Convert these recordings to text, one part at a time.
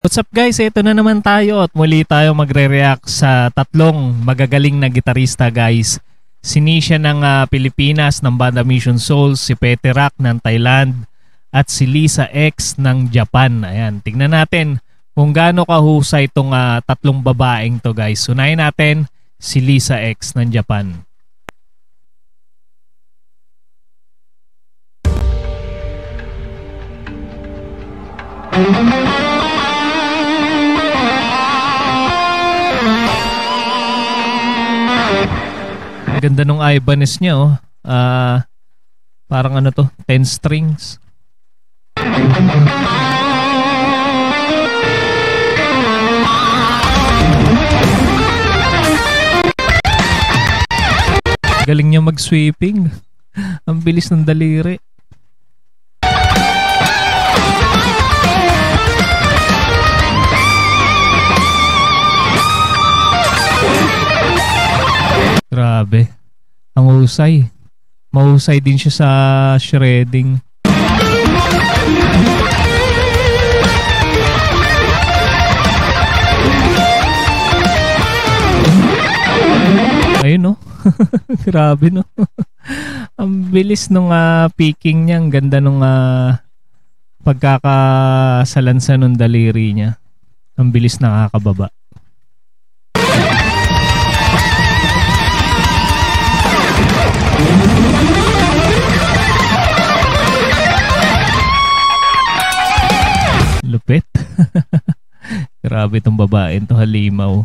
What's up guys, ito na naman tayo at muli tayo magre-react sa tatlong magagaling na gitarista guys. Si Nisha ng Pilipinas ng banda Mission Souls, si Peterak ng Thailand at si Lisa X ng Japan. Ayan, tingnan natin kung gaano kahusay itong tatlong babaeng to guys. Unahin natin si Lisa X ng Japan. Ganda nung Ibanez niya oh. Parang ano to, 10 strings. Galing niya mag-sweeping. Ang bilis ng daliri. Grabe. Ang husay. Mahusay din siya sa shredding. Ayun no. Grabe no. Ang bilis nung picking niya. Ang ganda nung pagkakasalansa ng daliri niya. Ang bilis nakakababa. Lupit. Grabe itong babae to, halimaw.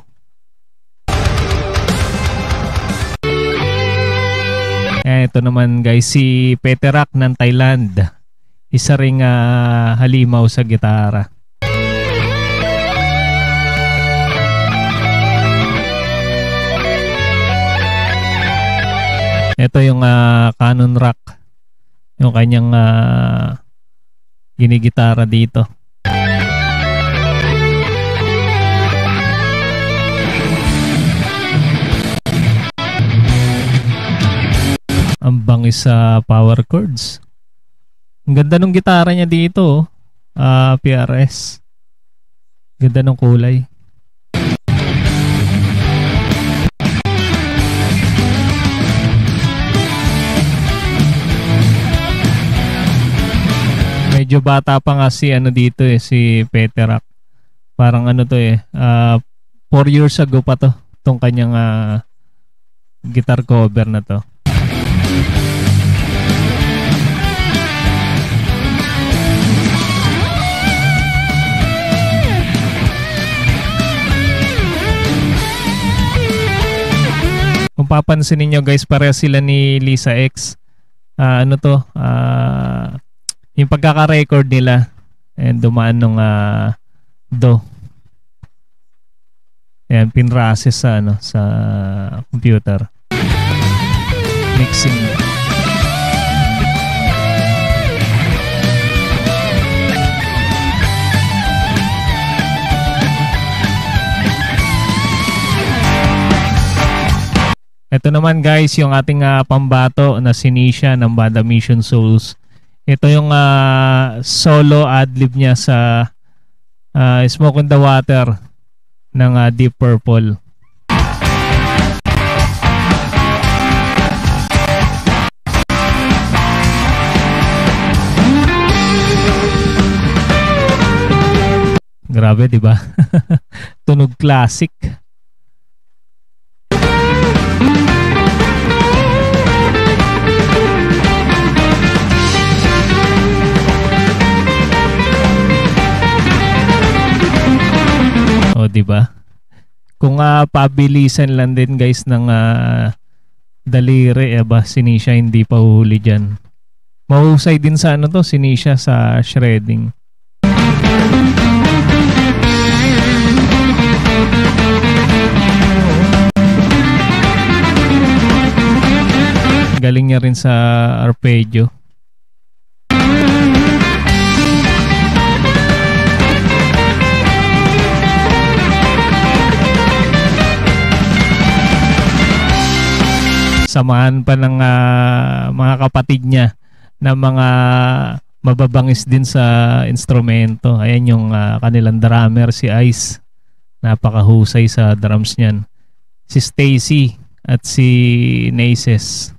Ito naman guys, si Peterak ng Thailand. Isa ring halimaw sa gitara. Ito yung Canon Rock. Yung kanyang ginigitara dito. Ang bangis sa power chords. Ang ganda ng gitara niya dito. PRS. Ganda ng kulay. Medyo bata pa nga si ano dito si Peterak. Parang ano to 4 years ago pa to. Itong kanyang guitar cover na to. Kung papansin niyo guys, pareha sila ni Lisa X. Ano to? Yung pagkaka-record nila and dumaan nung do. Ayan, pinrases sa ano sa computer. Mixing. Ito naman guys, yung ating pambato na si Nisha ng banda Mission Souls. Ito yung solo adlib niya sa Smoke on the Water ng Deep Purple. Grabe, di ba? Tunog classic. O, diba? Kung pabilisan lang din guys ng daliri, ba si Nisha hindi pa huli dyan. Mahusay din sa ano to, si Nisha sa shredding. Galing niya rin sa arpeggio. Samahan pa ng mga kapatid niya na mga mababangis din sa instrumento. Ayan yung kanilang drummer, si Ice. Napakahusay sa drums niyan. Si Stacy at si Naces.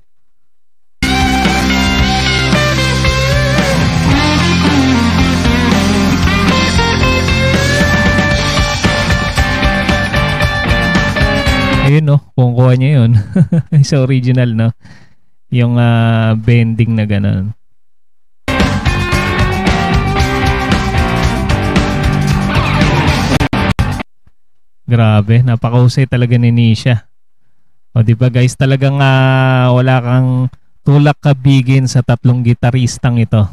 Ayun, no, kung niya yun. Sa original, no, yung bending na gano'n. Grabe, napakahusay talaga ni Nisha. O di ba guys, talagang wala kang tulak kabigin sa tatlong gitaristang ito.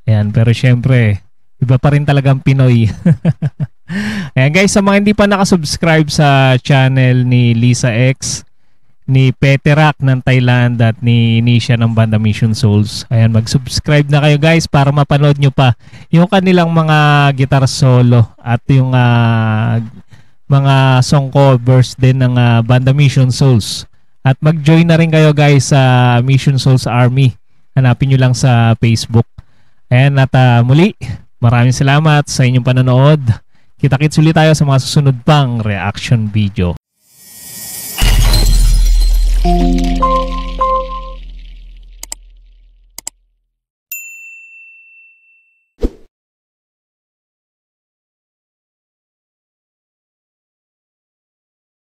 Ayan, pero syempre, iba pa rin talagang Pinoy. Ayan guys, sa mga hindi pa nakasubscribe sa channel ni Lisa X, ni Peterak ng Thailand at ni Nisha ng banda Mission Souls, ayan, mag-subscribe na kayo guys para mapanood nyo pa yung kanilang mga guitar solo at yung mga song covers din ng banda Mission Souls. At mag-join na rin kayo guys sa Mission Souls Army. Hanapin nyo lang sa Facebook. Ayan, at muli, maraming salamat sa inyong panonood. Kita-kits ulit tayo sa mga susunod pang reaction video.